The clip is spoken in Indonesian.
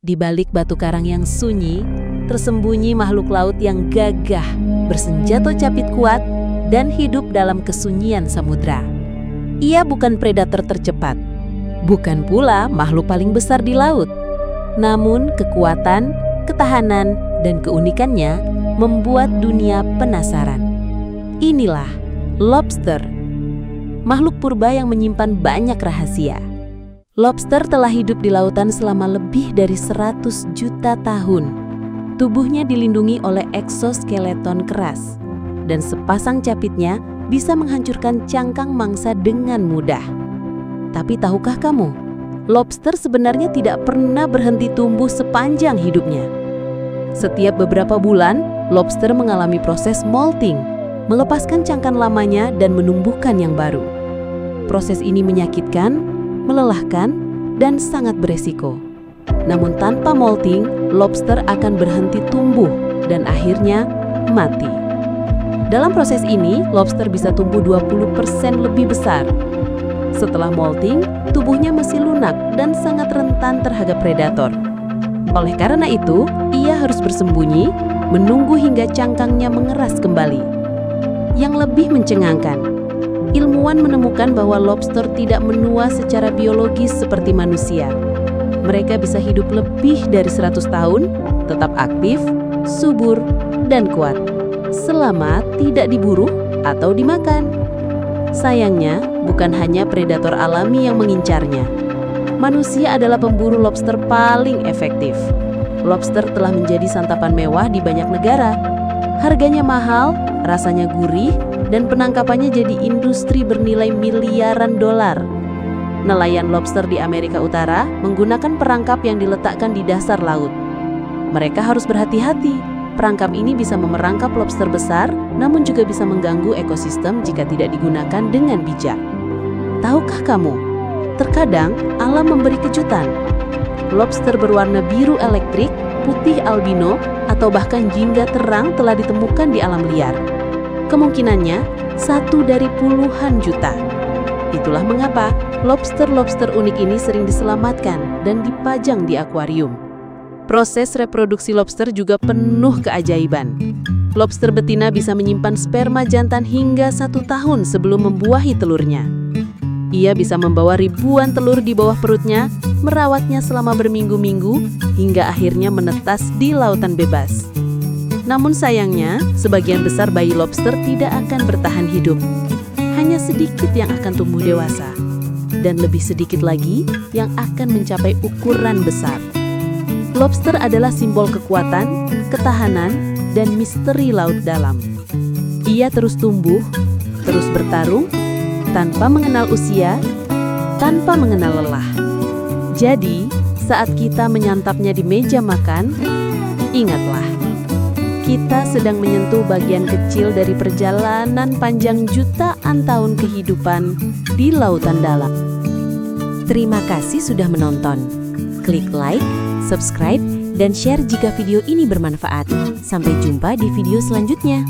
Di balik batu karang yang sunyi, tersembunyi makhluk laut yang gagah, bersenjata capit kuat, dan hidup dalam kesunyian samudra. Ia bukan predator tercepat, bukan pula makhluk paling besar di laut. Namun kekuatan, ketahanan, dan keunikannya membuat dunia penasaran. Inilah lobster, makhluk purba yang menyimpan banyak rahasia. Lobster telah hidup di lautan selama lebih dari 100 juta tahun. Tubuhnya dilindungi oleh eksoskeleton keras, dan sepasang capitnya bisa menghancurkan cangkang mangsa dengan mudah. Tapi tahukah kamu, lobster sebenarnya tidak pernah berhenti tumbuh sepanjang hidupnya. Setiap beberapa bulan, lobster mengalami proses molting, melepaskan cangkang lamanya dan menumbuhkan yang baru. Proses ini menyakitkan, melelahkan, dan sangat beresiko. Namun tanpa molting, lobster akan berhenti tumbuh dan akhirnya mati. Dalam proses ini, lobster bisa tumbuh 20% lebih besar. Setelah molting, tubuhnya masih lunak dan sangat rentan terhadap predator. Oleh karena itu, ia harus bersembunyi, menunggu hingga cangkangnya mengeras kembali. Yang lebih mencengangkan, ilmuwan menemukan bahwa lobster tidak menua secara biologis seperti manusia. Mereka bisa hidup lebih dari 100 tahun, tetap aktif, subur, dan kuat, selama tidak diburu atau dimakan. Sayangnya, bukan hanya predator alami yang mengincarnya. Manusia adalah pemburu lobster paling efektif. Lobster telah menjadi santapan mewah di banyak negara. Harganya mahal, rasanya gurih, dan penangkapannya jadi industri bernilai miliaran dolar. Nelayan lobster di Amerika Utara menggunakan perangkap yang diletakkan di dasar laut. Mereka harus berhati-hati. Perangkap ini bisa memerangkap lobster besar, namun juga bisa mengganggu ekosistem jika tidak digunakan dengan bijak. Tahukah kamu, terkadang alam memberi kejutan. Lobster berwarna biru elektrik, putih albino, atau bahkan jingga terang telah ditemukan di alam liar. Kemungkinannya 1 dari puluhan juta. Itulah mengapa lobster-lobster unik ini sering diselamatkan dan dipajang di akuarium. Proses reproduksi lobster juga penuh keajaiban. Lobster betina bisa menyimpan sperma jantan hingga 1 tahun sebelum membuahi telurnya. Ia bisa membawa ribuan telur di bawah perutnya, merawatnya selama berminggu-minggu, hingga akhirnya menetas di lautan bebas. Namun sayangnya, sebagian besar bayi lobster tidak akan bertahan hidup. Hanya sedikit yang akan tumbuh dewasa, dan lebih sedikit lagi yang akan mencapai ukuran besar. Lobster adalah simbol kekuatan, ketahanan, dan misteri laut dalam. Ia terus tumbuh, terus bertarung, tanpa mengenal usia, tanpa mengenal lelah. Jadi, saat kita menyantapnya di meja makan, ingatlah, kita sedang menyentuh bagian kecil dari perjalanan panjang jutaan tahun kehidupan di lautan dalam. Terima kasih sudah menonton. Klik like, subscribe, dan share jika video ini bermanfaat. Sampai jumpa di video selanjutnya.